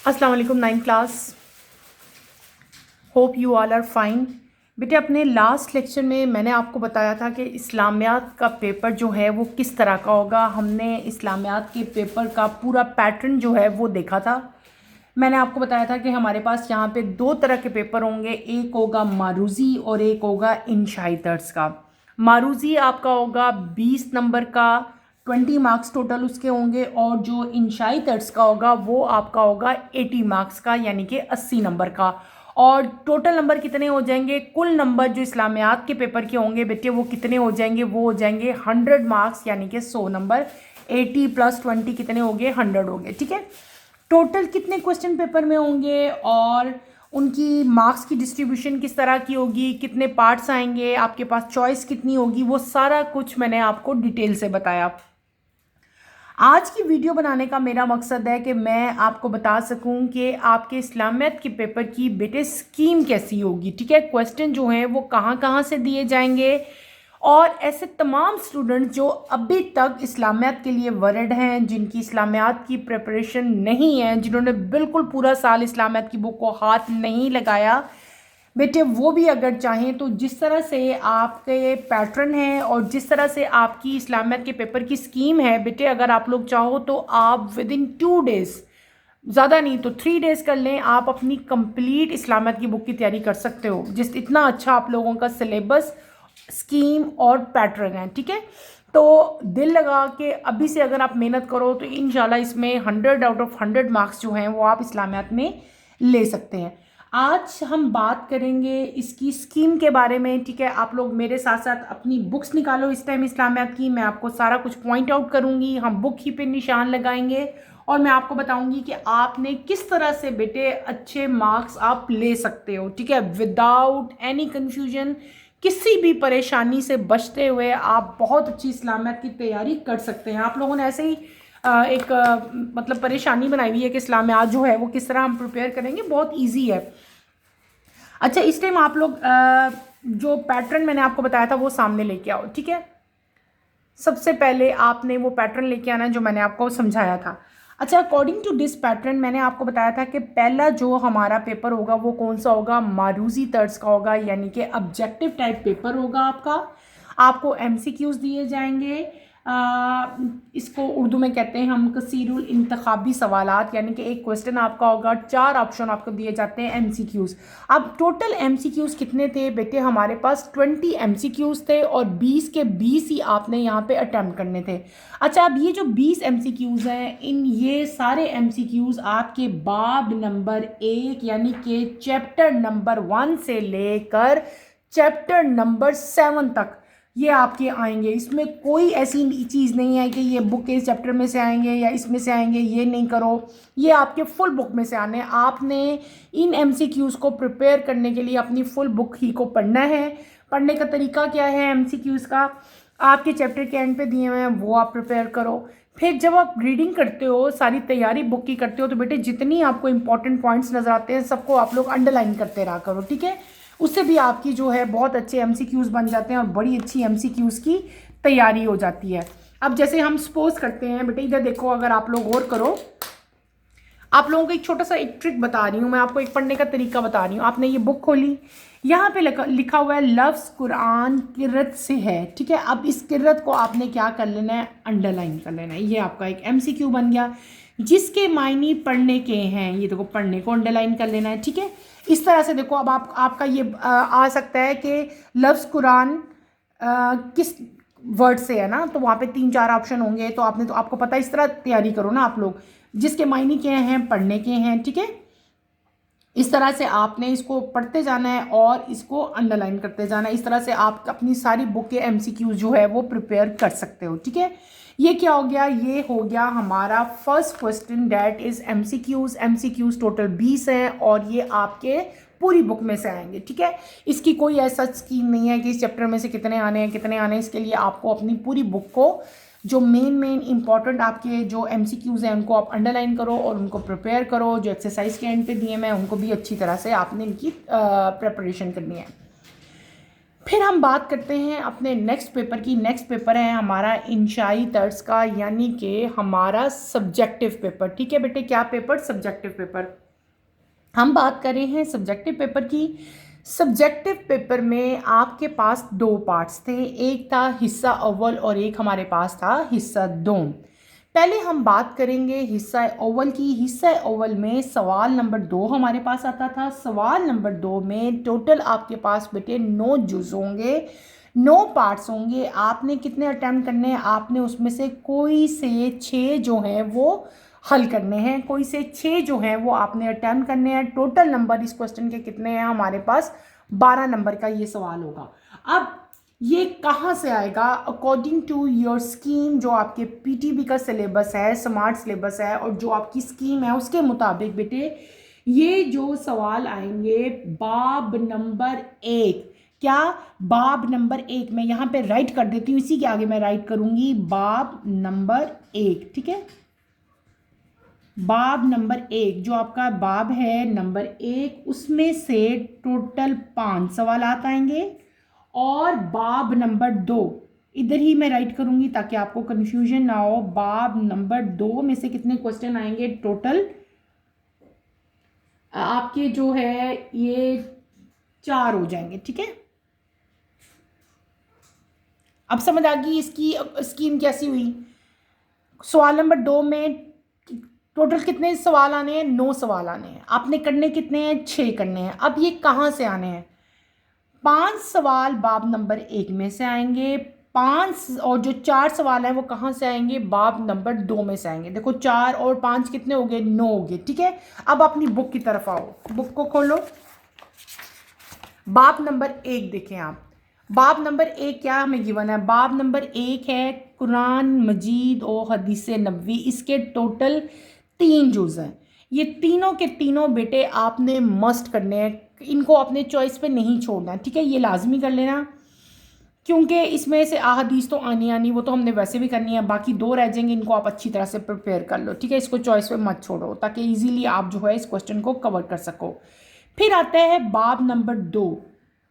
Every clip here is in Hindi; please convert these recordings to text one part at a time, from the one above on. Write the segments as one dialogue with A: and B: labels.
A: अस्सलाम वालेकुम 9th class. Hope you all are fine. बेटे अपने लास्ट लेक्चर में मैंने आपको बताया था कि इस्लामियात का पेपर जो है वो किस तरह का होगा। हमने इस्लामियात के पेपर का पूरा पैटर्न जो है वो देखा था। मैंने आपको बताया था कि हमारे पास यहाँ पे दो तरह के पेपर होंगे, एक होगा मारूज़ी और एक होगा इंशाई तर्ज का। मारूज़ी आपका होगा 20 नंबर का, 20 मार्क्स टोटल उसके होंगे, और जो इंशाई तर्ज का होगा वो आपका होगा 80 मार्क्स का, यानी कि 80 नंबर का। और टोटल नंबर कितने हो जाएंगे, कुल नंबर जो इस्लामियात के पेपर के होंगे बेटे वो कितने हो जाएंगे, वो हो जाएंगे 100 मार्क्स, यानी कि 100 नंबर। 80 + 20 कितने हो गए, 100 हो गए। ठीक है, टोटल कितने क्वेश्चन पेपर में होंगे और उनकी मार्क्स की डिस्ट्रीब्यूशन किस तरह की होगी, कितने पार्ट्स आएंगे, आपके पास चॉइस कितनी होगी, वो सारा कुछ मैंने आपको डिटेल से बताया। आज की वीडियो बनाने का मेरा मकसद है कि मैं आपको बता सकूं कि आपके इस्लामियत के पेपर की बेटे स्कीम कैसी होगी। ठीक है, क्वेश्चन जो हैं वो कहाँ कहाँ से दिए जाएंगे, और ऐसे तमाम स्टूडेंट्स जो अभी तक इस्लामियात के लिए वर्ड हैं, जिनकी इस्लामियात की प्रिपरेशन नहीं है, जिन्होंने बिल्कुल पूरा साल इस्लामियात की बुक को हाथ नहीं लगाया बेटे, वो भी अगर चाहें तो जिस तरह से आपके पैटर्न है और जिस तरह से आपकी इस्लामियात के पेपर की स्कीम है बेटे, अगर आप लोग चाहो तो आप विद इन 2 डेज़, ज़्यादा नहीं तो 3 डेज़ कर लें, आप अपनी कंप्लीट इस्लामियात की बुक की तैयारी कर सकते हो। जिस इतना अच्छा आप लोगों का सिलेबस, स्कीम और पैटर्न है। ठीक है, तो दिल लगा के अभी से अगर आप मेहनत करो तो इंशाल्लाह इसमें 100 आउट ऑफ 100 मार्क्स जो हैं वो आप इस्लामियात में ले सकते हैं। आज हम बात करेंगे इसकी स्कीम के बारे में। ठीक है, आप लोग मेरे साथ साथ अपनी बुक्स निकालो इस टाइम इस्लामियात की, मैं आपको सारा कुछ पॉइंट आउट करूंगी, हम बुक ही पे निशान लगाएंगे और मैं आपको बताऊंगी कि आपने किस तरह से बेटे अच्छे मार्क्स आप ले सकते हो। ठीक है, विदाउट एनी कन्फ्यूजन, किसी भी परेशानी से बचते हुए आप बहुत अच्छी इस्लामियात की तैयारी कर सकते हैं। आप लोगों ने ऐसे ही एक मतलब परेशानी बनाई हुई है कि इस्लामियात जो है वो किस तरह हम प्रिपेयर करेंगे, बहुत इजी है। अच्छा, इस टाइम आप लोग जो पैटर्न मैंने आपको बताया था वो सामने लेके आओ। ठीक है, सबसे पहले आपने वो पैटर्न लेके आना है जो मैंने आपको समझाया था। अच्छा, अकॉर्डिंग टू दिस पैटर्न मैंने आपको बताया था कि पहला जो हमारा पेपर होगा वो कौन सा होगा, मारूज़ी तर्ज का होगा, यानी कि ऑब्जेक्टिव टाइप पेपर होगा आपका। आपको एमसीक्यूज़ दिए जाएंगे, इसको उर्दू में कहते हैं हम कसीरुल इंतखाबी सवालात, यानी कि एक क्वेश्चन आपका होगा, 4 ऑप्शन आपको दिए जाते हैं एमसीक्यूज़। अब टोटल एमसीक्यूज़ कितने थे बेटे, हमारे पास 20 एमसीक्यूज़ थे और 20 के 20 ही आपने यहाँ पे अटैम्प्ट करने थे। अच्छा, अब ये जो 20 एमसीक्यूज़ हैं, इन ये सारे एमसीक्यूज़ आपके बाब नंबर 1 यानी कि चैप्टर नंबर 1 से लेकर चैप्टर नंबर 7 तक ये आपके आएंगे। इसमें कोई ऐसी चीज़ नहीं है कि ये बुक के इस चैप्टर में से आएंगे या इसमें से आएंगे, ये नहीं करो, ये आपके फुल बुक में से आने। आपने इन एमसीक्यूज़ को प्रिपेयर करने के लिए अपनी फुल बुक ही को पढ़ना है। पढ़ने का तरीका क्या है एमसीक्यूज़ का, आपके चैप्टर के एंड पे दिए हुए हैं वो आप प्रिपेयर करो। फिर जब आप रीडिंग करते हो, सारी तैयारी बुक की करते हो, तो बेटे जितनी आपको इंपॉर्टेंट पॉइंट्स नज़र आते हैं सबको आप लोग अंडरलाइन करते रहा करो। ठीक है, उससे भी आपकी जो है बहुत अच्छे एमसीक्यूज़ बन जाते हैं और बड़ी अच्छी एमसीक्यूज़ की तैयारी हो जाती है। अब जैसे हम सपोज करते हैं बेटे, इधर देखो, अगर आप लोग गौर करो, आप लोगों को एक छोटा सा एक ट्रिक बता रही हूँ मैं, आपको एक पढ़ने का तरीका बता रही हूँ। आपने ये बुक खोली, यहाँ पे लिखा हुआ है लफ्ज़ कुरान किरत से है। ठीक है, अब इस किरत को आपने क्या कर लेना है, अंडरलाइन कर लेना है। ये आपका एक एमसीक्यू बन गया, जिसके मायने पढ़ने के हैं, ये देखो पढ़ने को अंडरलाइन कर लेना है। ठीक है, इस तरह से देखो, अब आपका ये आ सकता है कि लफ्ज़ कुरान किस वर्ड से है ना, तो वहाँ पे 3-4 ऑप्शन होंगे, तो आपने तो आपको पता है, इस तरह तैयारी करो ना आप लोग, जिसके मायने क्या हैं, पढ़ने के हैं। ठीक है, इस तरह से आपने इसको पढ़ते जाना है और इसको अंडरलाइन करते जाना है। इस तरह से आप अपनी सारी बुक के एमसीक्यू जो है वो प्रिपेयर कर सकते हो। ठीक है, ये क्या हो गया, ये हो गया हमारा first question, that is MCQs. MCQs total 20 हैं और ये आपके पूरी बुक में से आएंगे। ठीक है, इसकी कोई ऐसा स्कीम नहीं है कि इस चैप्टर में से कितने आने हैं कितने आने हैं। इसके लिए आपको अपनी पूरी बुक को जो मेन इंपॉर्टेंट आपके जो एमसीक्यूज़ हैं उनको आप अंडरलाइन करो और उनको प्रिपेयर करो। जो एक्सरसाइज के एंड पे दिए मैं उनको भी अच्छी तरह से आपने इनकी प्रिपरेशन करनी है। फिर हम बात करते हैं अपने नेक्स्ट पेपर की। नेक्स्ट पेपर है हमारा इंशाई तर्ज का, यानी कि हमारा सब्जेक्टिव पेपर। ठीक है बेटे, क्या पेपर? Subjective paper. हम बात कर रहे हैं सब्जेक्टिव पेपर की। सब्जेक्टिव पेपर में आपके पास दो पार्ट्स थे, एक था हिस्सा अव्वल और एक हमारे पास था हिस्सा दोम। पहले हम बात करेंगे हिस्सा अव्वल की। हिस्सा अव्वल में सवाल नंबर 2 हमारे पास आता था। सवाल नंबर 2 में टोटल आपके पास बेटे 9 जुज होंगे, 9 पार्ट्स होंगे। आपने कितने अटैम्प्ट करने हैं? आपने उसमें से कोई से 6 जो हैं वो हल करने हैं, कोई से 6 जो हैं वो आपने अटैम्प्ट करने हैं। टोटल नंबर इस क्वेश्चन के कितने हैं हमारे पास? 12 नंबर का ये सवाल होगा। अब ये कहाँ से आएगा? अकॉर्डिंग टू योर स्कीम, जो आपके पीटीबी का सिलेबस है, स्मार्ट सिलेबस है, और जो आपकी स्कीम है उसके मुताबिक बेटे ये जो सवाल आएंगे बाब नंबर 1। क्या? बाब नंबर 1। मैं यहाँ पे राइट कर देती हूँ, इसी के आगे मैं राइट करूँगी बाब नंबर 1। ठीक है, बाब नंबर 1 जो आपका बाब है नंबर 1, उसमें से टोटल 5 सवाल आएंगे। और बाब नंबर 2 इधर ही मैं राइट करूंगी ताकि आपको कंफ्यूजन ना हो। बाब नंबर 2 में से कितने क्वेश्चन आएंगे? टोटल आपके जो है ये 4 हो जाएंगे। ठीक है, अब समझ आ गई इसकी स्कीम कैसी हुई। सवाल नंबर 2 में टोटल कितने सवाल आने हैं? 9 सवाल आने हैं। आपने करने कितने हैं? 6 करने हैं। अब ये कहाँ से आने हैं? 5 सवाल बाब नंबर 1 में से आएंगे, 5 और जो 4 सवाल हैं वो कहाँ से आएंगे? बाब नंबर 2 में से आएंगे। देखो 4 और 5 कितने हो गए? 9 हो गए। ठीक है, अब अपनी बुक की तरफ आओ, बुक को खोलो। बाब नंबर 1 देखें आप। बाब नंबर 1 क्या हमें गिवन है? बाब नंबर 1 है कुरान मजीद और हदीस नबवी। इसके टोटल 3 जुज़ हैं। ये तीनों के तीनों बेटे आपने मस्ट करने हैं, इनको अपने चॉइस पे नहीं छोड़ना है। ठीक है, ये लाजमी कर लेना, क्योंकि इसमें से अहादीस तो आनी वो तो हमने वैसे भी करनी है। बाकी 2 रह जाएंगे, इनको आप अच्छी तरह से प्रिपेयर कर लो। ठीक है, इसको चॉइस पे मत छोड़ो ताकि इजीली आप जो है इस क्वेश्चन को कवर कर सको। फिर आता है बाब नंबर 2।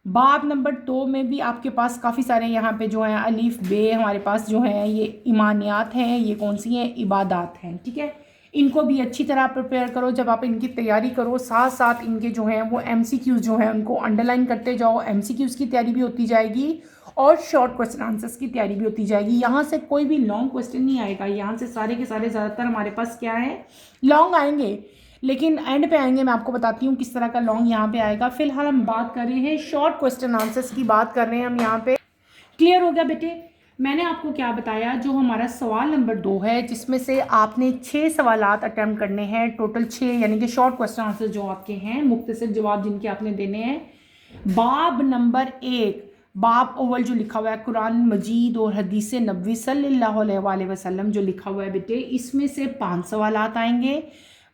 A: बाब नंबर 2 में भी आपके पास काफ़ी सारे यहाँ पे जो है अलीफ बे हमारे पास जो है ये ईमानियात हैं। ये कौन सी हैं? इबादात हैं। ठीक है, इनको भी अच्छी तरह प्रिपेयर करो। जब आप इनकी तैयारी करो, साथ साथ इनके जो हैं वो MCQs जो हैं उनको अंडरलाइन करते जाओ। MCQs की तैयारी भी होती जाएगी और शॉर्ट क्वेश्चन आंसर्स की तैयारी भी होती जाएगी। यहाँ से कोई भी लॉन्ग क्वेश्चन नहीं आएगा, यहाँ से सारे के सारे ज़्यादातर हमारे पास क्या है? लॉन्ग आएंगे, लेकिन एंड पे आएंगे। मैं आपको बताती हूँ किस तरह का लॉन्ग यहाँ पे आएगा। फिलहाल हम बात कर रहे हैं शॉर्ट क्वेश्चन आंसर्स की, बात कर रहे हैं हम यहाँ पे। क्लियर हो गया बेटे? मैंने आपको क्या बताया, जो हमारा सवाल नंबर 2 है जिसमें से आपने 6 सवालात अटैम्प्ट करने हैं, टोटल 6, यानी कि शॉर्ट क्वेश्चन आंसर जो आपके हैं, मुख्तसर जवाब जिनके आपने देने हैं। बाब नंबर 1, बाब अव्वल जो लिखा हुआ है कुरान मजीद और हदीस नबवी सल्लल्लाहु अलैहि वसल्लम जो लिखा हुआ है बेटे, इसमें से 5 सवालात आएंगे।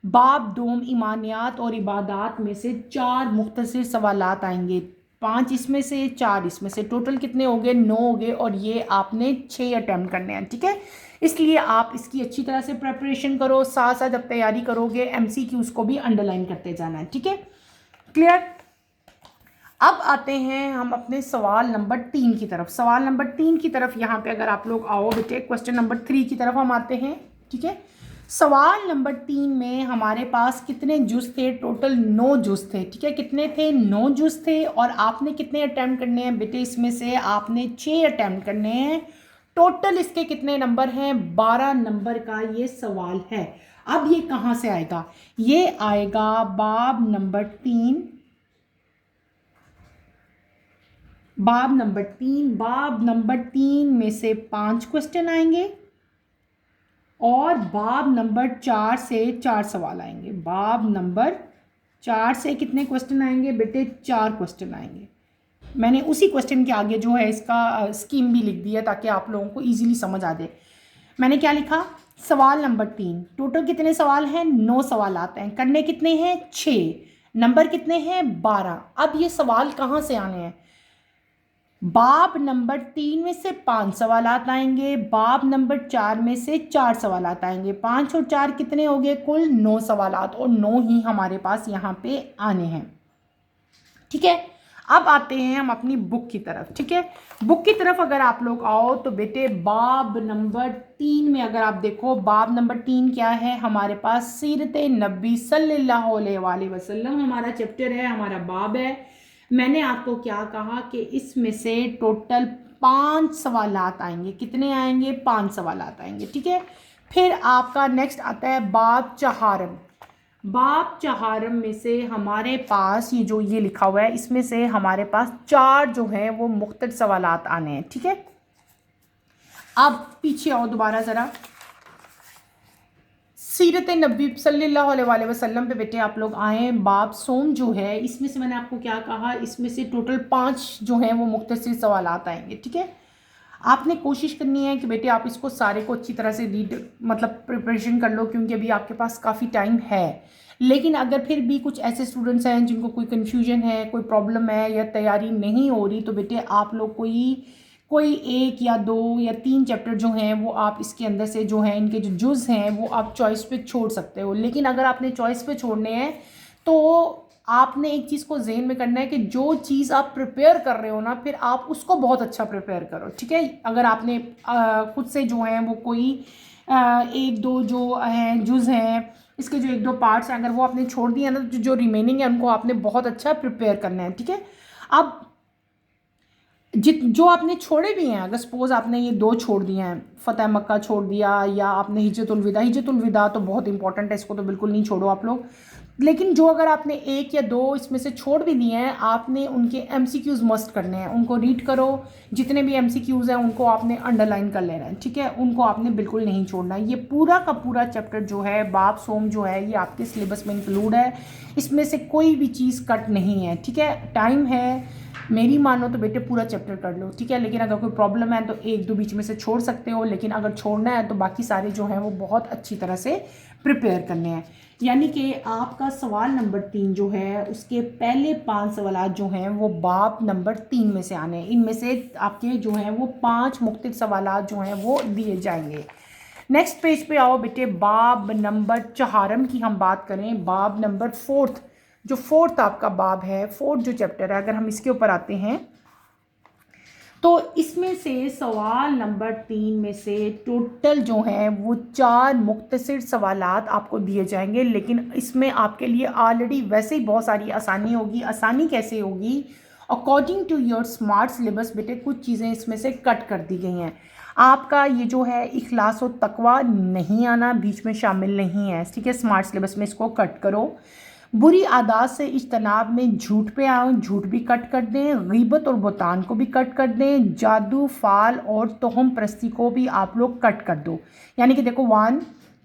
A: बाब दोम ईमानियात और इबादात में से 4 मुख्तसर सवालात आएंगे। 5 इसमें से, 4 इसमें से, टोटल कितने हो गए? 9 हो गए। और ये आपने 6 अटैम्प्ट करने हैं। ठीक है, इसलिए आप इसकी अच्छी तरह से प्रिपरेशन करो, साथ साथ जब तैयारी करोगे MCQs को भी अंडरलाइन करते जाना है। ठीक है, क्लियर? अब आते हैं हम अपने सवाल नंबर 3 की तरफ। सवाल नंबर 3 की तरफ यहाँ पे अगर आप लोग आओ बेटे, क्वेश्चन नंबर 3 की तरफ हम आते हैं। ठीक है, सवाल नंबर 3 में हमारे पास कितने जुज थे? टोटल 9 जुज थे। ठीक है, कितने थे? 9 जुज थे। और आपने कितने अटैम्प्ट करने हैं बेटे? इसमें से आपने 6 अटैम्प्ट करने हैं। टोटल इसके कितने नंबर हैं? 12 नंबर का ये सवाल है। अब ये कहाँ से आएगा? ये आएगा बाब नंबर 3, बाब नंबर 3। बाब नंबर 3 में से 5 क्वेश्चन आएंगे और बाब नंबर 4 से 4 सवाल आएंगे। बाब नंबर 4 से कितने क्वेश्चन आएंगे बेटे? 4 क्वेश्चन आएंगे। मैंने उसी क्वेश्चन के आगे जो है इसका स्कीम भी लिख दिया ताकि आप लोगों को इजीली समझ आ जाए। मैंने क्या लिखा? सवाल नंबर 3, टोटल कितने सवाल हैं? 9 सवाल आते हैं। करने कितने हैं? 6। नंबर कितने हैं? 12। अब ये सवाल कहाँ से आने हैं? बाब नंबर 3 में से 5 सवालात आएंगे, बाब नंबर 4 में से 4 सवालात आएंगे। 5 और 4 कितने हो गए? कुल 9 सवालात, और 9 ही हमारे पास यहाँ पे आने हैं। ठीक है, अब आते हैं हम अपनी बुक की तरफ, ठीक है। बुक की तरफ अगर आप लोग आओ तो बेटे बाब नंबर 3 में अगर आप देखो, बाब नंबर 3 क्या है हमारे पास, सीरत नबी सल्लल्लाहु अलैहि वसल्लम हमारा चैप्टर है, हमारा बाब है। मैंने आपको क्या कहा कि इसमें से टोटल 5 सवालात आएंगे। कितने आएंगे? 5 सवालात आएंगे, ठीक है। फिर आपका नेक्स्ट आता है बाब चहारम। बाब चहारम में से हमारे पास ये जो ये लिखा हुआ है, इसमें से हमारे पास 4 जो हैं वो मुख्तलिफ सवालात आने हैं, ठीक है। अब पीछे आओ दोबारा ज़रा, सीरत नबी सल्लल्लाहु अलैहि वसल्लम पे बेटे आप लोग आए। बाब सोम जो है, इसमें से मैंने आपको क्या कहा, इसमें से टोटल 5 जो हैं वो मुख्तलिफ सवालात आएंगे, ठीक है। आपने कोशिश करनी है कि बेटे आप इसको सारे को अच्छी तरह से रीड मतलब प्रिपरेशन कर लो, क्योंकि अभी आपके पास काफ़ी टाइम है। लेकिन अगर फिर भी कुछ ऐसे स्टूडेंट्स हैं जिनको कोई कन्फ्यूजन है, कोई प्रॉब्लम है या तैयारी नहीं हो रही, तो बेटे आप लोग कोई कोई 1 या 2 या 3 चैप्टर जो हैं वो आप इसके अंदर से जो हैं इनके जो जुज़ हैं वो आप चॉइस पे छोड़ सकते हो। लेकिन अगर आपने चॉइस पे छोड़ने हैं तो आपने एक चीज़ को ज़हन में करना है कि जो चीज़ आप प्रिपेयर कर रहे हो ना, फिर आप उसको बहुत अच्छा प्रिपेयर करो, ठीक है। अगर आपने खुद से जो है वो कोई 1-2 जो हैं जुज़ हैं, इसके जो 1-2 पार्ट्स हैं, अगर वो आपने छोड़ दिया ना, तो जो रिमेनिंग है उनको आपने बहुत अच्छा प्रिपेयर करना है, ठीक है। अब जो आपने छोड़े भी हैं, अगर सपोज आपने ये 2 छोड़ दिए हैं, फ़तेह मक्का छोड़ दिया या आपने हिज्जतुल विदा तो बहुत इंपॉर्टेंट है, इसको तो बिल्कुल नहीं छोड़ो आप लोग। लेकिन जो अगर आपने 1 या 2 इसमें से छोड़ भी दिए हैं, आपने उनके MCQs मस्ट करने हैं, उनको रीड करो। जितने भी MCQs हैं उनको आपने अंडरलाइन कर लेना है, ठीक है। उनको आपने बिल्कुल नहीं छोड़ना है। ये पूरा का पूरा चैप्टर जो है बाब सोम जो है ये आपके सिलेबस में इंक्लूड है, इसमें से कोई भी चीज़ कट नहीं है, ठीक है। टाइम है, मेरी मानो तो बेटे पूरा चैप्टर कर लो, ठीक है। लेकिन अगर कोई प्रॉब्लम है तो 1-2 बीच में से छोड़ सकते हो, लेकिन अगर छोड़ना है तो बाकी सारे जो हैं वो बहुत अच्छी तरह से प्रिपेयर करने हैं। यानी कि आपका सवाल नंबर 3 जो है उसके पहले 5 सवाल जो हैं वो बाब नंबर 3 में से आने हैं। इनमें से आपके जो हैं वो 5 मुख्तलिफ सवाल जो हैं वो दिए जाएंगे। नेक्स्ट पेज पे आओ बेटे, बाब नंबर चहारम की हम बात करें। बाब नंबर 4 जो 4th आपका बाब है, 4th जो चैप्टर है, अगर हम इसके ऊपर आते हैं तो इसमें से सवाल नंबर 3 में से टोटल जो है वो 4 मुख्तसर सवालात आपको दिए जाएंगे। लेकिन इसमें आपके लिए ऑलरेडी वैसे ही बहुत सारी आसानी होगी। आसानी कैसे होगी? According to your smart syllabus बेटे कुछ चीज़ें इसमें से कट कर दी गई हैं। आपका ये जो है इखलास और तकवा नहीं आना, बीच में शामिल नहीं है, ठीक है। स्मार्ट सिलेबस में इसको कट करो। बुरी आदत से इज्तनाब में झूठ पे आओ, झूठ भी कट कर दें। गीबत और बुतान को भी कट कर दें। जादू, फाल और तोहम परस्ती को भी आप लोग कट कर दो। यानी कि देखो 1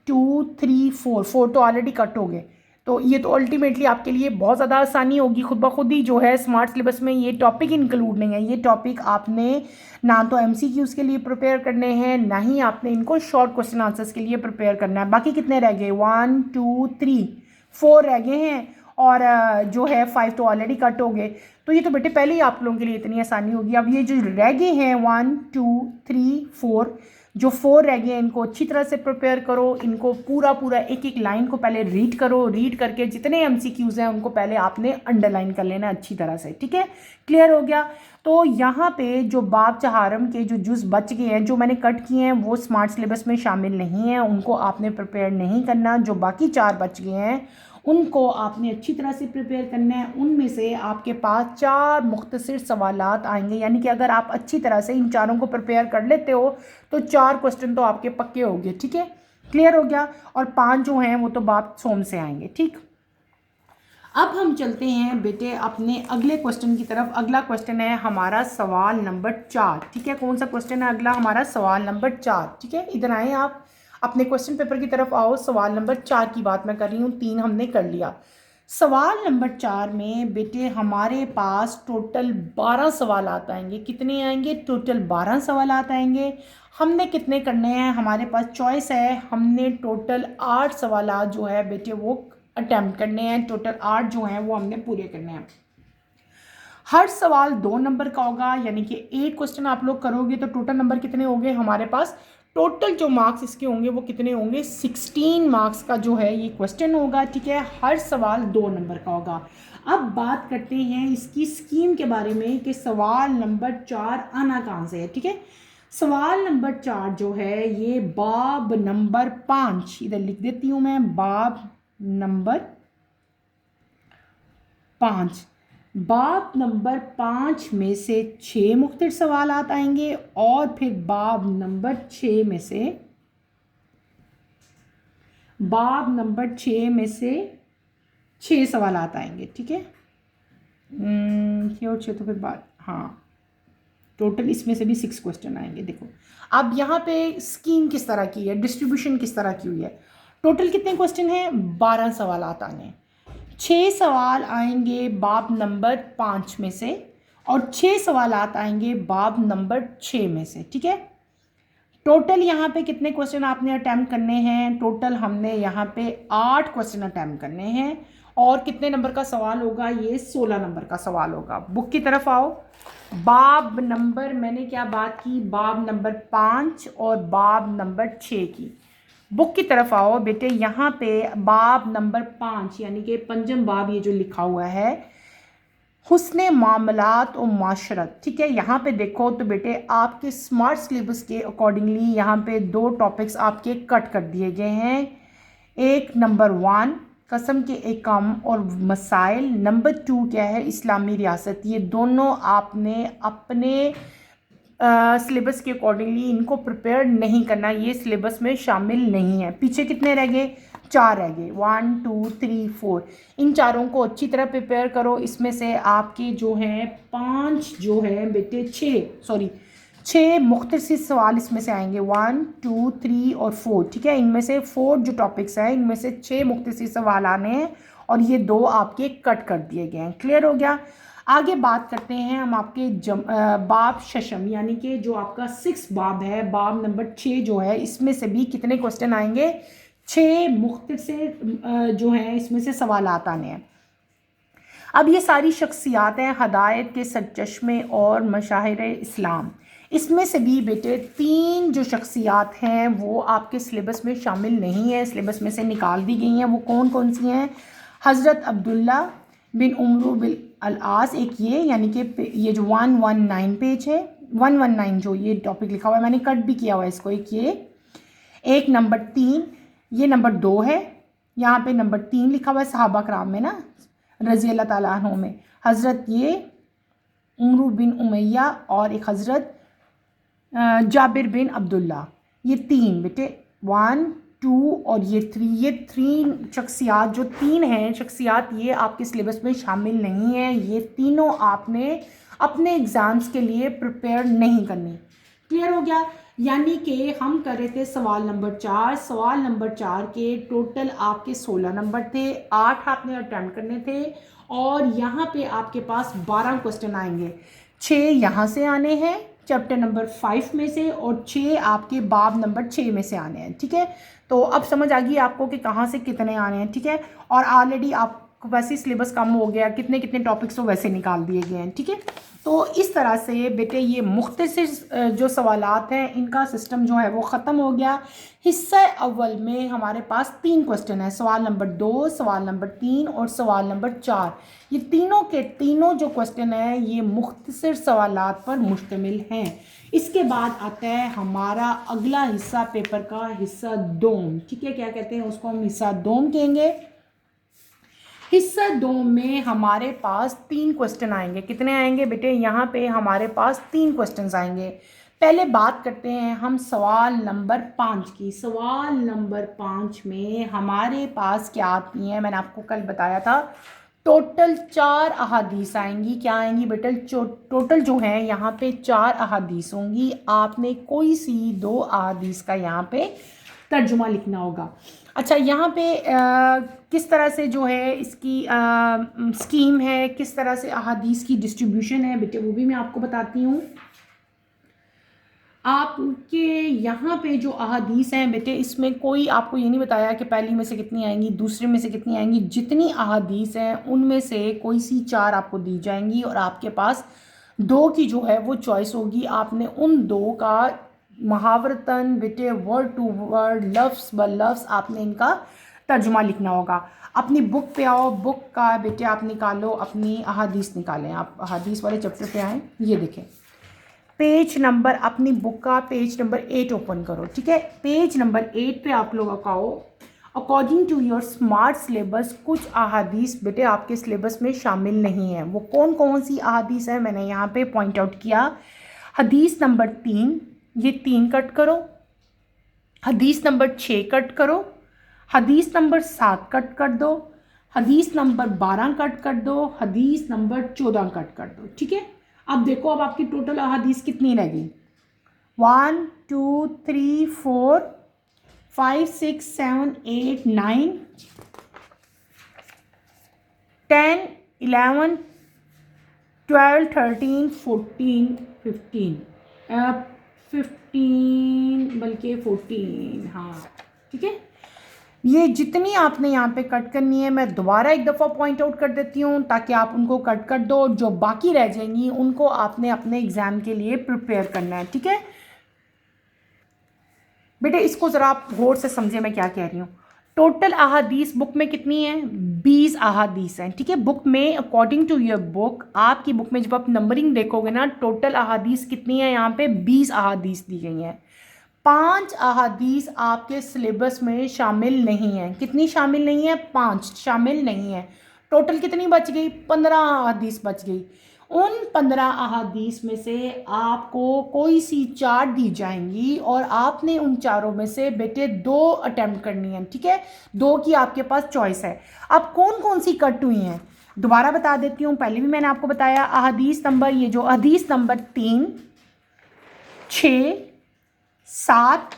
A: 2 3 4 तो ऑलरेडी कट हो गए। तो ये तो अल्टीमेटली आपके लिए बहुत ज़्यादा आसानी होगी। खुद ब खुद ही जो है स्मार्ट सिलेबस में ये टॉपिक इंक्लूड नहीं है। ये टॉपिक आपने ना तो MCQs के लिए प्रिपेयर करने हैं, ना ही आपने इनको शॉर्ट क्वेश्चन आंसर्स के लिए प्रिपेयर करना है। बाकी कितने रह गए? 1 2 3 4 रह गए हैं, और जो है 5 तो ऑलरेडी कट हो गए। तो ये तो बेटे पहले ही आप लोगों के लिए इतनी आसानी होगी। अब ये जो रह गए हैं 1 2 3 4, जो 4 रह गए हैं इनको अच्छी तरह से प्रिपेयर करो। इनको पूरा पूरा एक एक लाइन को पहले रीड करो। रीड करके जितने MCQs हैं उनको पहले आपने अंडरलाइन कर लेना अच्छी तरह से, ठीक है। क्लियर हो गया? तो यहाँ पे जो बाब चहारम के जो जुज़ बच गए हैं, जो मैंने कट किए हैं, वो स्मार्ट सिलेबस में शामिल नहीं है, उनको आपने प्रिपेयर नहीं करना। जो बाकी 4 बच गए हैं उनको आपने अच्छी तरह से प्रिपेयर करना है। उनमें से आपके पास 4 मुख्तसर सवालात आएंगे। यानी कि अगर आप अच्छी तरह से इन चारों को प्रिपेयर कर लेते हो तो 4 क्वेश्चन तो आपके पक्के हो गए, ठीक है। क्लियर हो गया? और 5 जो हैं वो तो बाब सोम से आएंगे, ठीक। अब हम चलते हैं बेटे अपने अगले क्वेश्चन की तरफ। अगला क्वेश्चन है हमारा सवाल नंबर 4, ठीक है। कौन सा क्वेश्चन है अगला? हमारा सवाल नंबर 4, ठीक है। इधर आए आप, अपने क्वेश्चन पेपर की तरफ आओ। सवाल नंबर 4 की बात मैं कर रही हूँ, 3 हमने कर लिया। सवाल नंबर 4 में बेटे हमारे पास टोटल 12 सवाल आएंगे। कितने आएंगे? टोटल 12 सवाल आएंगे। हमने कितने करने हैं? हमारे पास चॉइस है, हमने टोटल 8 सवाल जो है बेटे वो अटैम्प्ट करने हैं। टोटल 8 जो हैं वो हमने पूरे करने हैं। हर सवाल 2 नंबर का होगा, यानी कि 8 क्वेश्चन आप लोग करोगे तो टोटल नंबर कितने हो गए हमारे पास? टोटल जो मार्क्स इसके होंगे वो कितने होंगे, 16 मार्क्स का जो है ये क्वेश्चन होगा, ठीक है। हर सवाल 2 नंबर का होगा। अब बात करते हैं इसकी स्कीम के बारे में कि सवाल नंबर 4 आना कहाँ से है, ठीक है। सवाल नंबर 4 जो है ये बाब नंबर 5, इधर लिख देती हूँ मैं, बाब नंबर 5। बाब नंबर 5 में से 6 मुख्तलिफ सवालात आएंगे और फिर बाब नंबर 6 में से 6 सवालात आएंगे, ठीक है। ये और 6 तो फिर बाद, हाँ, टोटल इसमें से भी 6 क्वेश्चन आएंगे। देखो अब यहाँ पे स्कीम किस तरह की है, डिस्ट्रीब्यूशन किस तरह की हुई है। टोटल कितने क्वेश्चन हैं, 12 सवालात आने हैं। 6 सवाल आएंगे बाब नंबर 5 में से और 6 सवालात आएंगे बाब नंबर 6 में से, ठीक है। टोटल यहाँ पे कितने क्वेश्चन आपने अटैम्प्ट करने हैं, टोटल हमने यहाँ पे 8 क्वेश्चन अटैम्प्ट करने हैं। और कितने नंबर का सवाल होगा, ये 16 नंबर का सवाल होगा। बुक की तरफ आओ। बाब नंबर, मैंने क्या बात की, बाब नंबर 5 और बाब नंबर 6 की। बुक की तरफ आओ बेटे। यहाँ पे बाब नंबर 5 यानी कि पंजम बाब, ये जो लिखा हुआ है हुस्ने मामलात और माशरत, ठीक है। यहाँ पे देखो तो बेटे आपके स्मार्ट सिलेबस के अकॉर्डिंगली यहाँ पे 2 टॉपिक्स आपके कट कर दिए गए हैं। एक नंबर 1 कसम के एकम और मसाइल, नंबर 2 क्या है, इस्लामी रियासत। ये दोनों आपने अपने सिलेबस के अकॉर्डिंगली इनको प्रिपेयर नहीं करना, ये सिलेबस में शामिल नहीं है। पीछे कितने रह गए, 4 रह गए, 1 2 3 4। इन चारों को अच्छी तरह प्रिपेयर करो। इसमें से आपके जो हैं 5 जो है बेटे 6 मुख्तलिफ सवाल इसमें से आएंगे, 1 2 3 और 4, ठीक है। इनमें से 4 जो टॉपिक्स हैं इनमें से 6 मुख्तलिफ सवाल आने हैं और ये 2 आपके कट कर दिए गए हैं। क्लियर हो गया। आगे बात करते हैं हम आपके बाब शशम यानी कि जो आपका 6 बाब है, बाब नंबर 6 जो है, इसमें से भी कितने क्वेश्चन आएंगे, 6 मुख्तलिफ से जो हैं इसमें से सवालात आने हैं। अब ये सारी शख्सियात हैं हदायत के सरचश्मे और मशाहिर इस्लाम। इसमें से भी बेटे 3 जो शख्सियात हैं वो आपके सिलेबस में शामिल नहीं है, सिलेबस में से निकाल दी गई हैं। वो कौन कौन सी हैं, हज़रत अब्दुल्ला बिन उमरू बिन अल-आस, एक ये यानी कि ये जो 119 पेज है, 119 जो ये टॉपिक लिखा हुआ है, मैंने कट भी किया हुआ है इसको, एक नंबर 3, ये नंबर 2 है, यहाँ पे नंबर 3 लिखा हुआ है सहाबा कराम में ना, रज़ी अल्लाह ताला अन्हु में, हज़रत ये उमरू बिन उमैया और एक हज़रत जाबिर बिन अब्दुल्ला। ये 3 बेटे 1 2 और ये 3, ये 3 शख्सियात जो 3 हैं शख्सियात, ये आपके सिलेबस में शामिल नहीं है। ये तीनों आपने अपने एग्ज़ाम्स के लिए प्रिपेयर नहीं करनी। क्लियर हो गया। यानी कि हम कर रहे थे सवाल नंबर 4, सवाल नंबर 4 के टोटल आपके 16 नंबर थे, 8 आपने अटेम्प्ट करने थे और यहाँ पे आपके पास 12 क्वेश्चन आएंगे। 6 यहाँ से आने हैं चैप्टर नंबर 5 में से और 6 आपके बाब नंबर 6 में से आने हैं, ठीक है। तो अब समझ आ गई आपको कि कहाँ से कितने आने हैं, ठीक है। और ऑलरेडी आप वैसे सिलेबस कम हो गया, कितने कितने टॉपिक्स तो वैसे निकाल दिए गए हैं, ठीक है। तो इस तरह से बेटे ये मुख्तसर जो सवालात हैं इनका सिस्टम जो है वो ख़त्म हो गया। हिस्सा अव्वल में हमारे पास 3 क्वेश्चन है, सवाल नंबर 2, सवाल नंबर 3 और सवाल नंबर 4। ये तीनों के तीनों जो क्वेश्चन हैं ये मुख्तसर सवालात पर मुश्तमिल हैं। इसके बाद आता है हमारा अगला हिस्सा पेपर का, हिस्सा दोम, ठीक है। क्या कहते हैं उसको, हम हिस्सा दोम कहेंगे। हिस्सा 2 में हमारे पास 3 क्वेश्चन आएंगे। कितने आएंगे बेटे, यहाँ पे हमारे पास 3 क्वेश्चंस आएंगे। पहले बात करते हैं हम सवाल नंबर 5 की। सवाल नंबर 5 में हमारे पास क्या आती हैं, मैंने आपको कल बताया था, टोटल 4 अहादीस आएंगी। क्या आएंगी बेटे, टोटल जो है यहाँ पे 4 अहादीस होंगी। आपने कोई सी 2 अहादीस का यहाँ पे तर्जुमा लिखना होगा। अच्छा, यहाँ पे किस तरह से जो है इसकी स्कीम है, किस तरह से अहादीस की डिस्ट्रीब्यूशन है बेटे, वो भी मैं आपको बताती हूँ। आपके यहाँ पे जो अहादीस हैं बेटे, इसमें कोई आपको ये नहीं बताया कि पहली में से कितनी आएंगी, दूसरे में से कितनी आएंगी। जितनी अहादीस हैं उनमें से कोई सी 4 आपको दी जाएंगी और आपके पास 2 की जो है वो चॉइस होगी। आपने उन 2 का मुहावरतन बेटे, वर्ड टू वर्ड, लफ्ज़ ब लफ्ज़ आपने इनका तर्जुमा लिखना होगा। अपनी बुक पे आओ, बुक का बेटे आप निकालो, अपनी अहादीस निकालें। आप अहादीस वाले चैप्टर पे आएँ, ये देखें पेज नंबर, अपनी बुक का पेज नंबर 8 ओपन करो, ठीक है। पेज नंबर 8 पे आप लोग आओ। According to your smart syllabus कुछ अहादीस बेटे आपके सिलेबस में शामिल नहीं है। वो कौन कौन सी अहादीस है मैंने यहाँ पे पॉइंट आउट किया। हदीस नंबर 3, ये 3 कट करो। हदीस नंबर 6 कट करो। हदीस नंबर 7 कट कर दो। हदीस नंबर 12 कट कर दो। हदीस नंबर 14 कट कर दो, ठीक है। अब देखो, अब आपकी टोटल अहादीस कितनी रह गई। 1 2 3 4 5 6 7 8 9 10 11 12 13 14 15 15 बल्कि 14, हाँ ठीक है। ये जितनी आपने यहाँ पे कट करनी है मैं दोबारा एक दफ़ा पॉइंट आउट कर देती हूँ ताकि आप उनको कट कर दो। जो बाकी रह जाएंगी उनको आपने अपने एग्ज़ाम के लिए प्रिपेयर करना है, ठीक है बेटे। इसको ज़रा आप गौर से समझे मैं क्या कह रही हूँ। टोटल अहादीस बुक में कितनी है, 20 अहादीस हैं, ठीक है। बुक में अकॉर्डिंग टू योर बुक, आपकी बुक में जब आप नंबरिंग देखोगे ना, टोटल अहादीस कितनी है, यहाँ पे 20 अहादीस दी गई हैं। 5 अहादीस आपके सिलेबस में शामिल नहीं है। कितनी शामिल नहीं है, 5 शामिल नहीं है। टोटल कितनी बच गई, 15 अहादीस बच गई। उन 15 अहादीस में से आपको कोई सी 4 दी जाएंगी और आपने उन चारों में से बेटे 2 अटेम्प्ट करनी है, ठीक है। 2 की आपके पास चॉइस है। अब कौन कौन सी कट हुई हैं दोबारा बता देती हूँ। पहले भी मैंने आपको बताया अहादीस नंबर, ये जो हदीस नंबर 3, 6, 7,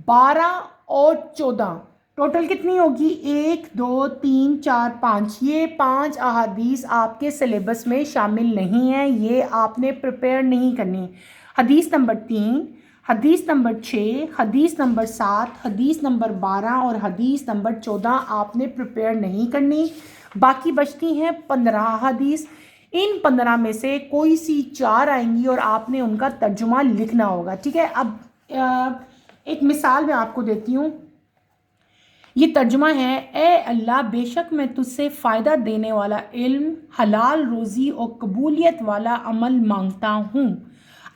A: 12 और 14 टोटल कितनी होगी, 1 2 3 4 5। ये 5 अहादीस आपके सिलेबस में शामिल नहीं है, ये आपने प्रिपेयर नहीं करनी। हदीस नंबर 3, हदीस नंबर 6, हदीस नंबर 7, हदीस नंबर 12 और हदीस नंबर 14 आपने प्रिपेयर नहीं करनी। बाकी बचती हैं 15 हदीस। इन 15 में से कोई सी 4 आएंगी और आपने उनका तर्जुमा लिखना होगा, ठीक है। अब एक मिसाल मैं आपको देती हूँ। ये तर्जुमा है, ए अल्लाह बेशक मैं तुझसे फ़ायदा देने वाला इल्म, हलाल रोज़ी और कबूलियत वाला अमल मांगता हूँ।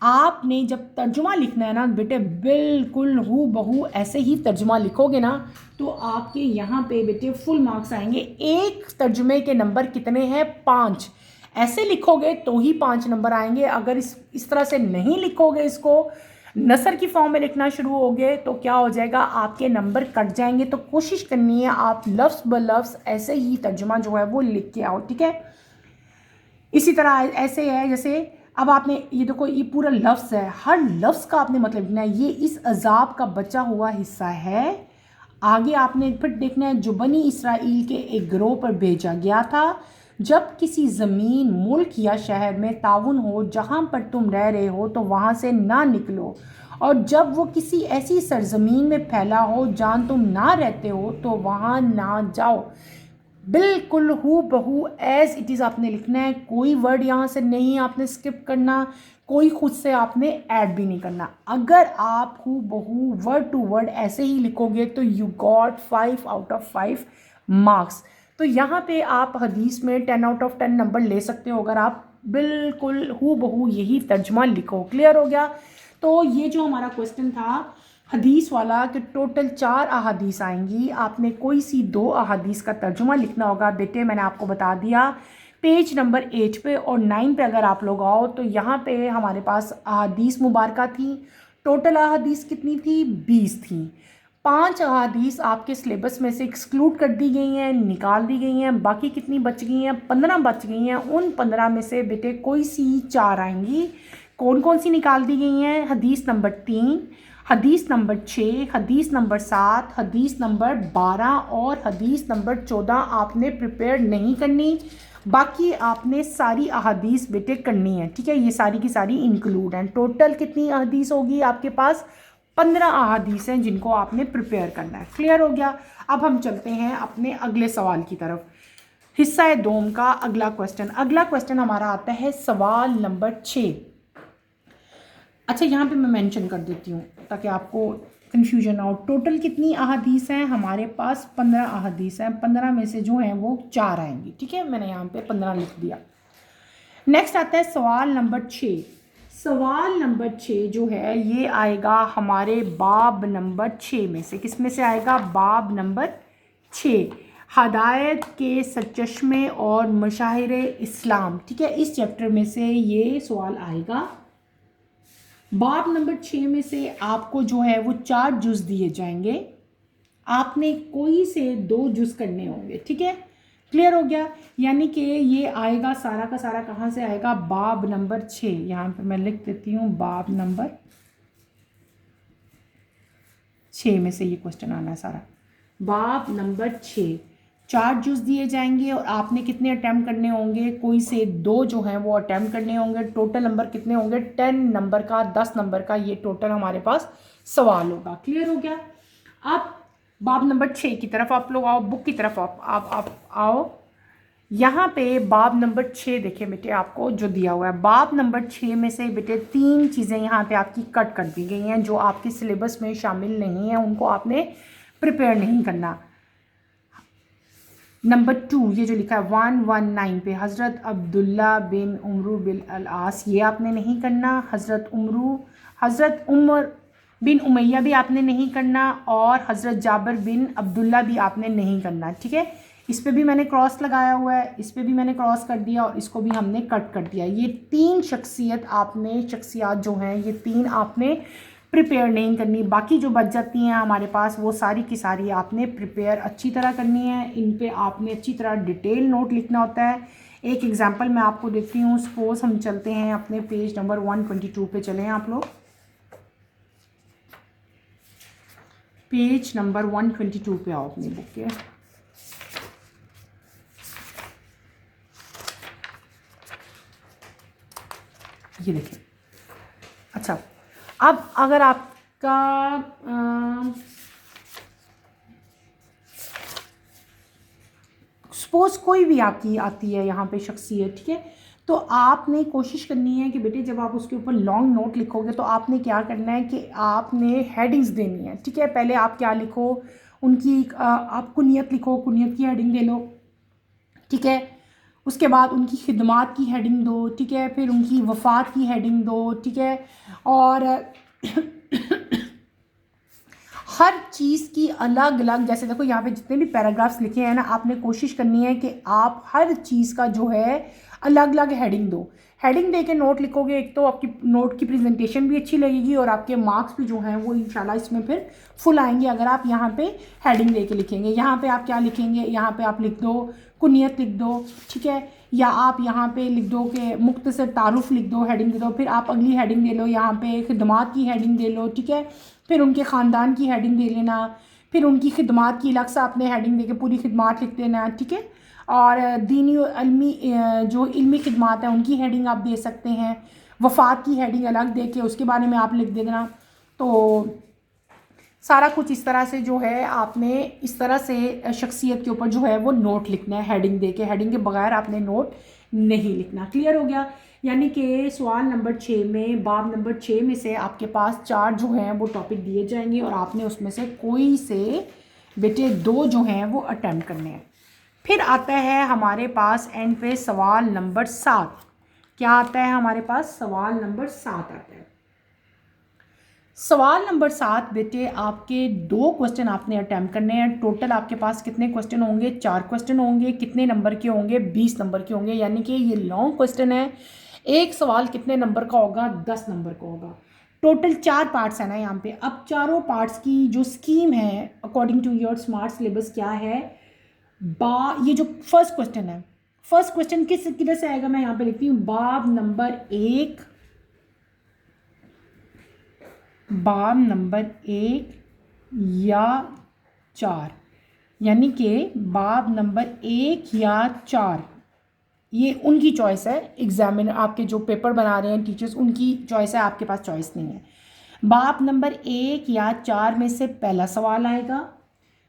A: आपने जब तर्जुमा लिखना है ना बेटे, बिल्कुल हू बहू ऐसे ही तर्जुमा लिखोगे ना तो आपके यहाँ पे बेटे फुल मार्क्स आएंगे। एक तर्जुमे के नंबर कितने हैं, 5। ऐसे लिखोगे तो ही 5 नंबर आएंगे। अगर इस तरह से नहीं लिखोगे, इसको नसर की फॉर्म में लिखना शुरू हो गए तो क्या हो जाएगा, आपके नंबर कट जाएंगे। तो कोशिश करनी है आप लफ्ज़ ब लफ्ज़ ऐसे ही तर्जुमा जो है वो लिख के आओ, ठीक है। इसी तरह ऐसे है जैसे अब आपने ये देखो, ये पूरा लफ्ज़ है, हर लफ्ज़ का आपने मतलब लिखना है। ये इस अजाब का बचा हुआ हिस्सा है। आगे आपने फिर देखना है, जो बनी इसराइल के एक गिरोह पर भेजा गया था, जब किसी ज़मीन, मुल्क या शहर में ताउन हो जहाँ पर तुम रह रहे हो तो वहाँ से ना निकलो, और जब वो किसी ऐसी सरजमीन में फैला हो जहाँ तुम ना रहते हो तो वहाँ ना जाओ। बिल्कुल हू बहू एज इट इज़ आपने लिखना है। कोई वर्ड यहाँ से नहीं आपने स्किप करना, कोई खुद से आपने ऐड भी नहीं करना। अगर आप हू बहू वर्ड टू वर्ड ऐसे ही लिखोगे तो you got 5 out of 5 marks. तो यहाँ पे आप हदीस में 10 आउट ऑफ 10 नंबर ले सकते हो अगर आप बिल्कुल हू बहू यही तर्जुमा लिखो। क्लियर हो गया। तो ये जो हमारा क्वेश्चन था हदीस वाला कि टोटल 4 अहादीस आएंगी, आपने कोई सी 2 अहादीस का तर्जुमा लिखना होगा। बेटे मैंने आपको बता दिया, पेज नंबर 8 पे और 9 पे अगर आप लोग आओ तो यहाँ पे हमारे पास अहादीस मुबारका थी। टोटल अहादीस कितनी थी, 20 थी। 5 अहादीस आपके सिलेबस में से एक्सक्लूड कर दी गई हैं, निकाल दी गई हैं। बाकी कितनी बच गई हैं, 15 बच गई हैं। उन 15 में से बेटे कोई सी 4 आएंगी। कौन कौन सी निकाल दी गई हैं, हदीस नंबर 3, हदीस नंबर 6, हदीस नंबर 7, हदीस नंबर 12 और हदीस नंबर 14 आपने प्रिपेयर नहीं करनी। बाकी आपने सारी अहादीस बेटे करनी है, ठीक है। ये सारी की सारी इंक्लूड हैं। टोटल कितनी अहादीस होगी आपके पास, 15 अहादीस हैं जिनको आपने प्रिपेयर करना है। क्लियर हो गया। अब हम चलते हैं अपने अगले सवाल की तरफ। हिस्सा दोम का अगला क्वेश्चन हमारा आता है सवाल नंबर 6। अच्छा, यहाँ पे मैं मेंशन कर देती हूँ ताकि आपको कन्फ्यूजन ना हो। टोटल कितनी अहादीस हैं हमारे पास? 15 अहादीस हैं। 15 में से जो हैं वो 4 आएंगी। ठीक है, मैंने यहाँ पे 15 लिख दिया। नेक्स्ट आता है सवाल नंबर 6। सवाल नंबर 6 जो है ये आएगा हमारे बाब नंबर 6 में से। किस में से आएगा? बाब नंबर 6, हदायत के सरचश्मे और मशाहिरे इस्लाम। ठीक है, इस चैप्टर में से ये सवाल आएगा। बाब नंबर 6 में से आपको जो है वो 4 जुज़ दिए जाएंगे। आपने कोई से 2 जुज़ करने होंगे। ठीक है, क्लियर हो गया? यानी कि ये आएगा सारा का सारा कहाँ से आएगा? बाब नंबर 6। यहाँ पे मैं लिख देती हूँ बाब नंबर 6 में से ये क्वेश्चन आना है सारा। बाब नंबर 6, 4 जुज़ दिए जाएंगे और आपने कितने अटैम्प्ट करने होंगे? कोई से 2 जो हैं वो अटैम्प्ट करने होंगे। टोटल नंबर कितने होंगे? 10 नंबर का, 10 नंबर का ये टोटल हमारे पास सवाल होगा। क्लियर हो गया? अब बाब नंबर 6 की तरफ आप लोग आओ, बुक की तरफ आप आओ। यहाँ पे बाब नंबर 6 देखिए बेटे, आपको जो दिया हुआ है बाब नंबर 6 में से बेटे 3 चीज़ें यहाँ पे आपकी कट कर दी गई हैं जो आपके सिलेबस में शामिल नहीं है, उनको आपने प्रिपेयर नहीं करना। नंबर 2 ये जो लिखा है 119 पे, हज़रत अब्दुल्ला बिन उमरू बिन अल-आस, ये आपने नहीं करना। हज़रत उमर बिन उमैया भी आपने नहीं करना, और हज़रत जाबिर बिन अब्दुल्ला भी आपने नहीं करना। ठीक है, इस पे भी मैंने क्रॉस लगाया हुआ है, इस पे भी मैंने क्रॉस कर दिया, और इसको भी हमने कट कर दिया। ये 3 शख्सियात जो हैं ये 3 आपने प्रिपेयर नहीं करनी। बाकी जो बच जाती हैं हमारे पास वो सारी की सारी आपने प्रिपेयर अच्छी तरह करनी है। इन पे आपने अच्छी तरह डिटेल नोट लिखना होता है। एक एग्जांपल मैं आपको देती हूँ। सपोज हम चलते हैं अपने पेज नंबर 122 पे, चलें आप लोग। पेज नंबर 122 पे आओ अपनी बुक के। ये देखिए। अच्छा, अब अगर आपका सपोज कोई भी आपकी आती है यहाँ पे शख्सियत, ठीक है, तो आपने कोशिश करनी है कि बेटे जब आप उसके ऊपर लॉन्ग नोट लिखोगे तो आपने क्या करना है कि आपने हेडिंग्स देनी है। ठीक है, पहले आप क्या लिखो, उनकी आप कुनियत लिखो, कुनियत की हेडिंग दे लो। ठीक है, उसके बाद उनकी खिदमात की हेडिंग दो। ठीक है, फिर उनकी वफ़ात की हेडिंग दो। ठीक है, और हर चीज़ की अलग अलग, जैसे देखो यहाँ पे जितने भी पैराग्राफ्स लिखे हैं ना, आपने कोशिश करनी है कि आप हर चीज़ का जो है अलग अलग हेडिंग दो। हेडिंग दे के नोट लिखोगे, एक तो आपकी नोट की प्रेजेंटेशन भी अच्छी लगेगी और आपके मार्क्स भी जो हैं वो इंशाल्लाह इसमें फिर फुल आएंगे अगर आप यहाँ पे हेडिंग दे के लिखेंगे। यहाँ पे आप क्या लिखेंगे? यहाँ पे आप लिख दो कुनियत लिख दो। ठीक है, या आप यहाँ पे लिख दो कि मुख्तसर तारुफ लिख दो, हेडिंग दे दो। फिर आप अगली हेडिंग दे लो, यहाँ पे खिदमात की हेडिंग दे लो। ठीक है, फिर उनके ख़ानदान की हेडिंग दे लेना, फिर उनकी खिदमात की अलग से आपने हेडिंग दे के पूरी खिदमात लिख देना। ठीक है, और दीनी इल्मी जो इल्मी खिदमात है उनकी हेडिंग आप दे सकते हैं। वफ़ात की हेडिंग अलग दे के उसके बारे में आप लिख देना। तो सारा कुछ इस तरह से जो है आपने इस तरह से शख्सियत के ऊपर जो है वो नोट लिखना है हेडिंग दे के। हेडिंग के बगैर आपने नोट नहीं लिखना। क्लियर हो गया? यानी कि सवाल नंबर 6 में, बाब नंबर 6 में से आपके पास 4 जो हैं वो टॉपिक दिए जाएंगे और आपने उसमें से कोई से बेटे 2 जो हैं वो अटेम्प्ट करने हैं। फिर आता है हमारे पास एंड पे सवाल नंबर 7। क्या आता है हमारे पास? सवाल नंबर 7 आता है। सवाल नंबर 7 बेटे आपके 2 क्वेश्चन आपने अटैम्प्ट करने हैं। टोटल आपके पास कितने क्वेश्चन होंगे? 4 क्वेश्चन होंगे। कितने नंबर के होंगे? 20 नंबर के होंगे। यानी कि ये लॉन्ग क्वेश्चन है। एक सवाल कितने नंबर का होगा? 10 नंबर का होगा। टोटल 4 पार्ट्स है ना यहाँ पे। अब चारों पार्ट्स की जो स्कीम है according to your smart syllabus क्या है? ये जो फर्स्ट क्वेश्चन है, फर्स्ट क्वेश्चन किधर से आएगा? मैं यहाँ पे लिखती हूँ बाब नंबर 1, बाब नंबर 1 या 4, यानी कि बाब नंबर 1 या 4, ये उनकी चॉइस है। एग्जामिनर आपके जो पेपर बना रहे हैं टीचर्स, उनकी चॉइस है, आपके पास चॉइस नहीं है। बाब नंबर 1 या 4 में से पहला सवाल आएगा।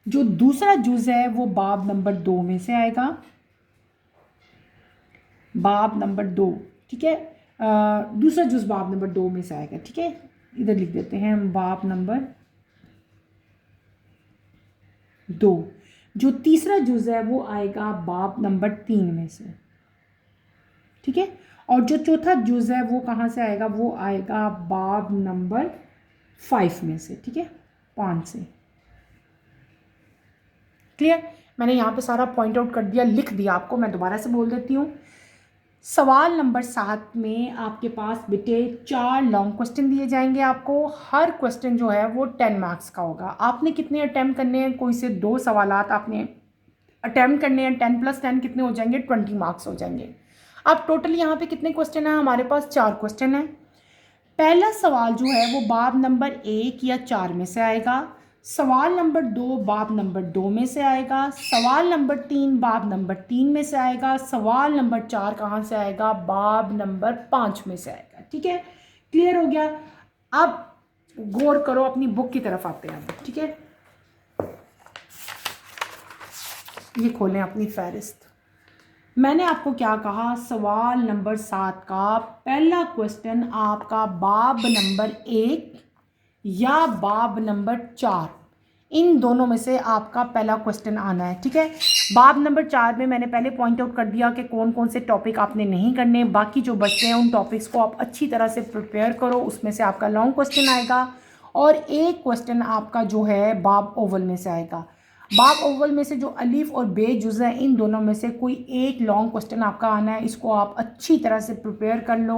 A: जो दूसरा जुज़ है वो बाब नंबर 2 में से आएगा। बाब नंबर 2, ठीक है। दूसरा जुज़ बाब नंबर 2 में से आएगा। ठीक है, इधर लिख देते हैं हम बाब नंबर 2। जो तीसरा जुज़ है वो आएगा बाब नंबर 3 में से। ठीक है, और जो चौथा जुज़ है वो कहाँ से आएगा, वो आएगा बाब नंबर 5 में से। ठीक है, 5 से। क्लियर, मैंने यहाँ पे सारा पॉइंट आउट कर दिया, लिख दिया आपको। मैं दोबारा से बोल देती हूँ। सवाल नंबर 7 में आपके पास बेटे 4 लॉन्ग क्वेश्चन दिए जाएंगे आपको। हर क्वेश्चन जो है वो 10 मार्क्स का होगा। आपने कितने अटैम्प्ट करने हैं, कोई से 2 सवालात आपने अटैम्प्ट करने हैं। 10 + 10 कितने हो जाएंगे, 20 मार्क्स हो जाएंगे। अब टोटल यहाँ पे कितने क्वेश्चन हैं, हमारे पास 4 क्वेश्चन हैं। पहला सवाल जो है वो बाब नंबर 1 या 4 में से आएगा। सवाल नंबर 2 बाब नंबर 2 में से आएगा। सवाल नंबर 3 बाब नंबर 3 में से आएगा। सवाल नंबर 4 कहाँ से आएगा, बाब नंबर 5 में से आएगा। ठीक है, क्लियर हो गया। अब गौर करो, अपनी बुक की तरफ आते हैं। ठीक है, ये खोलें अपनी फहरिस्त। मैंने आपको क्या कहा, सवाल नंबर 7 का पहला क्वेश्चन आपका बाब नंबर 1 या बाब नंबर 4, इन दोनों में से आपका पहला क्वेश्चन आना है। ठीक है, बाब नंबर 4 में मैंने पहले पॉइंट आउट कर दिया कि कौन कौन से टॉपिक आपने नहीं करने, बाकी जो बचते हैं उन टॉपिक्स को आप अच्छी तरह से प्रिपेयर करो। उसमें से आपका लॉन्ग क्वेश्चन आएगा और एक क्वेश्चन आपका जो है बाब ओवल में से आएगा। बाब ओवल में से जो अलीफ और बे जुज़ है, इन दोनों में से कोई एक लॉन्ग क्वेश्चन आपका आना है। इसको आप अच्छी तरह से प्रिपेयर कर लो,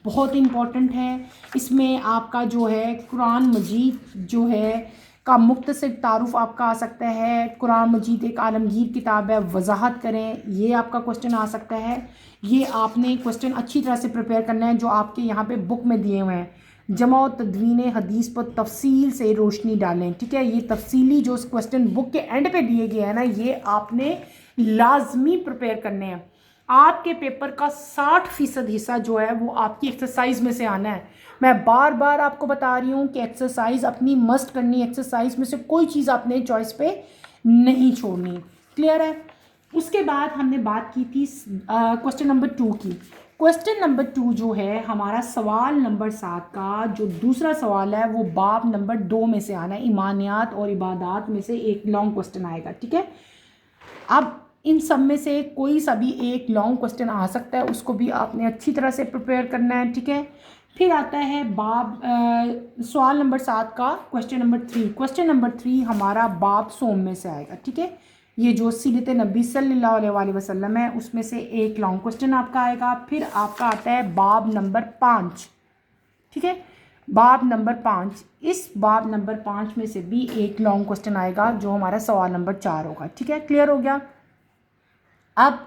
A: बहुत इंपॉर्टेंट है। इसमें आपका जो है कुरान मजीद जो है का मुख्तसर तारुफ आपका आ सकता है। कुरान मजीद एक आलमगीर किताब है, वजाहत करें, ये आपका क्वेश्चन आ सकता है। ये आपने क्वेश्चन अच्छी तरह से प्रिपेयर करना है जो आपके यहाँ पे बुक में दिए हुए हैं। जमा और तदवीन हदीस पर तफसील से रोशनी डालें। ठीक है, ये तफसीली जो क्वेश्चन बुक के एंड पे दिए गए हैं ना, ये आपने लाजमी प्रिपेयर करने हैं। आपके पेपर का 60% हिस्सा जो है वो आपकी एक्सरसाइज में से आना है। मैं बार बार आपको बता रही हूँ कि एक्सरसाइज अपनी मस्ट करनी। एक्सरसाइज में से कोई चीज़ आपने चॉइस पे नहीं छोड़नी। क्लियर है। उसके बाद हमने बात की थी क्वेश्चन नंबर 2 की। क्वेश्चन नंबर 2 जो है हमारा सवाल नंबर 7 का जो दूसरा सवाल है वो बाब नंबर 2 में से आना है। ईमानियात और इबादात में से एक लॉन्ग क्वेश्चन आएगा। ठीक है, अब इन सब में से कोई सा भी एक लॉन्ग क्वेश्चन आ सकता है, उसको भी आपने अच्छी तरह से प्रिपेयर करना है। ठीक है, फिर आता है सवाल नंबर 7 का क्वेश्चन नंबर 3। क्वेश्चन नंबर 3 हमारा बाब सोम में से आएगा। ठीक है, ये जो सीरत नबी सल्लल्लाहु अलैहि वसल्लम है उसमें से एक लॉन्ग क्वेश्चन आपका आएगा। फिर आपका आता है बाब नंबर 5। ठीक है, बाब नंबर 5, इस बाब नंबर 5 में से भी एक लॉन्ग क्वेश्चन आएगा जो हमारा सवाल नंबर 4 होगा। ठीक है, क्लियर हो गया। अब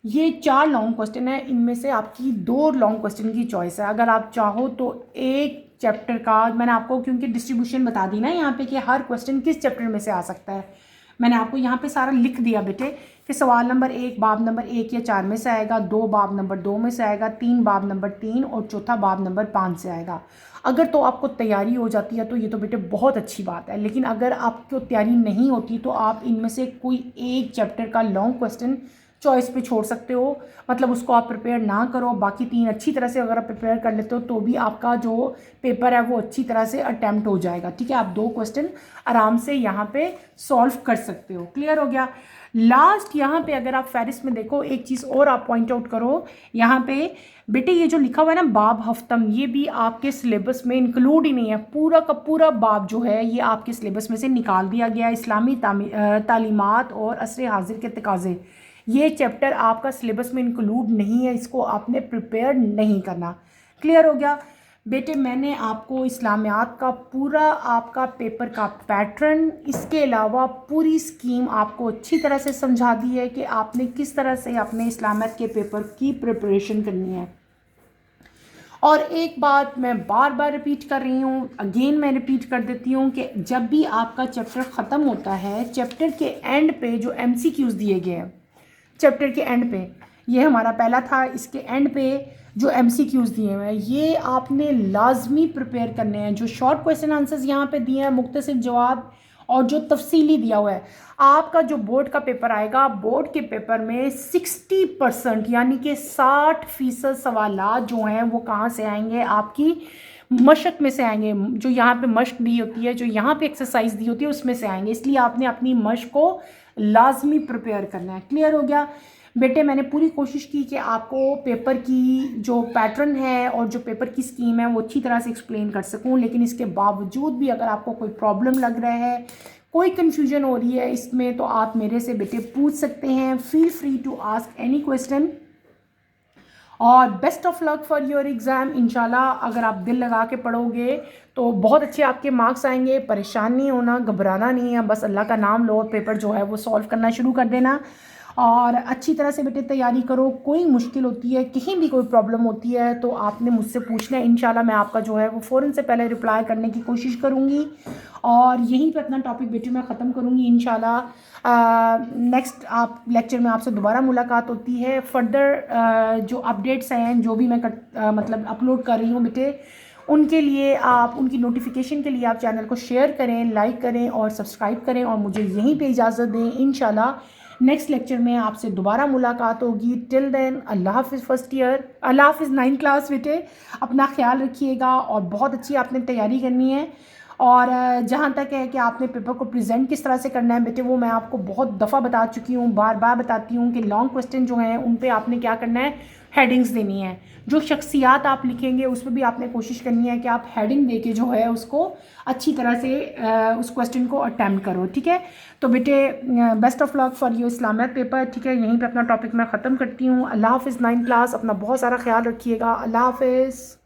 A: ये 4 लॉन्ग क्वेश्चन है, इनमें से आपकी 2 लॉन्ग क्वेश्चन की चॉइस है। अगर आप चाहो तो एक चैप्टर का, मैंने आपको क्योंकि डिस्ट्रीब्यूशन बता दी ना यहाँ पे कि हर क्वेश्चन किस चैप्टर में से आ सकता है, मैंने आपको यहाँ पे सारा लिख दिया बेटे कि सवाल नंबर 1 बाब नंबर 1 या 4 में से आएगा, 2 बाब नंबर 2 में से आएगा, 3 बाब नंबर 3 और चौथा बाब नंबर 5 से आएगा। अगर तो आपको तैयारी हो जाती है तो ये तो बेटे बहुत अच्छी बात है, लेकिन अगर आपको तैयारी नहीं होती तो आप इनमें से कोई एक चैप्टर का लॉन्ग क्वेश्चन चॉइस पे छोड़ सकते हो। मतलब उसको आप प्रिपेयर ना करो, बाकी 3 अच्छी तरह से अगर आप प्रिपेयर कर लेते हो तो भी आपका जो पेपर है वो अच्छी तरह से अटैम्प्ट हो जाएगा। ठीक है, आप 2 क्वेश्चन आराम से यहाँ पे सॉल्व कर सकते हो। क्लियर हो गया। लास्ट यहाँ पे अगर आप फहरिस्त में देखो, एक चीज़ और आप पॉइंट आउट करो यहाँ पे बेटे, ये जो लिखा हुआ है ना बाब हफ्तम, ये भी आपके सिलेबस में इंक्लूड ही नहीं है। पूरा का पूरा बाब जो है ये आपके सिलेबस में से निकाल दिया गया है। इस्लामी तालीमात और असर हाजिर के तकाज़े, ये चैप्टर आपका सिलेबस में इंक्लूड नहीं है, इसको आपने प्रिपेयर नहीं करना। क्लियर हो गया बेटे। मैंने आपको इस्लामियात का पूरा आपका पेपर का पैटर्न, इसके अलावा पूरी स्कीम आपको अच्छी तरह से समझा दी है कि आपने किस तरह से अपने इस्लामियात के पेपर की प्रिपरेशन करनी है। और एक बात मैं बार बार रिपीट कर रही हूँ, अगेन मैं रिपीट कर देती हूँ कि जब भी आपका चैप्टर ख़त्म होता है, चैप्टर के एंड पे जो MCQs दिए गए हैं, चैप्टर के एंड पे, ये हमारा पहला था, इसके एंड पे जो MCQs दिए हुए हैं ये आपने लाजमी प्रिपेयर करने हैं। जो शॉर्ट क्वेश्चन आंसर्स यहाँ पे दिए हैं, मुख्तसर जवाब और जो तफसीली दिया हुआ है। आपका जो बोर्ड का पेपर आएगा, बोर्ड के पेपर में 60% यानी कि 60% सवालात जो हैं वो कहाँ से आएंगे, आपकी मशक में से आएंगे। जो यहाँ पे मशक दी होती है, जो यहाँ पे एक्सरसाइज दी होती है, उसमें से आएंगे। इसलिए आपने अपनी मशक को लाजमी प्रिपेयर करना है। क्लियर हो गया बेटे? मैंने पूरी कोशिश की कि आपको पेपर की जो पैटर्न है और जो पेपर की स्कीम है वो अच्छी तरह से एक्सप्लेन कर सकूं, लेकिन इसके बावजूद भी अगर आपको कोई प्रॉब्लम लग रहा है, कोई कन्फ्यूजन हो रही है इसमें, तो आप मेरे से बेटे पूछ सकते हैं। Feel free to ask any question और best of luck for your exam. इंशाल्लाह अगर आप दिल लगा के पढ़ोगे तो बहुत अच्छे आपके मार्क्स आएंगे। परेशान नहीं होना, घबराना नहीं है, बस अल्लाह का नाम लो, पेपर जो है वो सॉल्व करना शुरू कर देना और अच्छी तरह से बेटे तैयारी करो। कोई मुश्किल होती है, कहीं भी कोई प्रॉब्लम होती है तो आपने मुझसे पूछना है। इंशाल्लाह मैं आपका जो है वो फ़ौरन से पहले रिप्लाई करने की कोशिश करूँगी और यहीं पे अपना टॉपिक बेटे मैं ख़त्म करूँगी इंशाल्लाह। नेक्स्ट आप लेक्चर में आपसे दोबारा मुलाकात होती है। फर्दर जो अपडेट्स हैं, जो भी मैं मतलब अपलोड कर रही हूँ बेटे, उनके लिए आप, उनकी नोटिफिकेशन के लिए आप चैनल को शेयर करें, लाइक करें और सब्सक्राइब करें और मुझे यहीं पे इजाज़त दें। इंशाल्लाह नेक्स्ट लेक्चर में आपसे दोबारा मुलाकात होगी। टिल देन अल्लाह हाफ़िज़ फर्स्ट ईयर, अल्लाह हाफ़िज़ 9th क्लास बेटे। अपना ख्याल रखिएगा और बहुत अच्छी आपने तैयारी करनी है। और जहाँ तक है कि आपने पेपर को प्रेजेंट किस तरह से करना है बेटे, वो मैं आपको बहुत दफ़ा बता चुकी हूँ, बार बार बताती हूँ कि लॉन्ग क्वेश्चन जो हैं उन पे आपने क्या करना है, हेडिंग्स देनी है। जो शख्सियात आप लिखेंगे उस पर भी आपने कोशिश करनी है कि आप हेडिंग दे के जो है उसको अच्छी तरह से उस क्वेश्चन को अटैम्प्ट करो। ठीक है? तो बेटे best of luck for your Islamiyat paper. ठीक है, यहीं पे अपना टॉपिक मैं ख़त्म करती हूँ। अल्लाह हाफ़िज़ 9th क्लास। अपना बहुत सारा ख्याल रखिएगा। अल्लाह हाफ़िज़।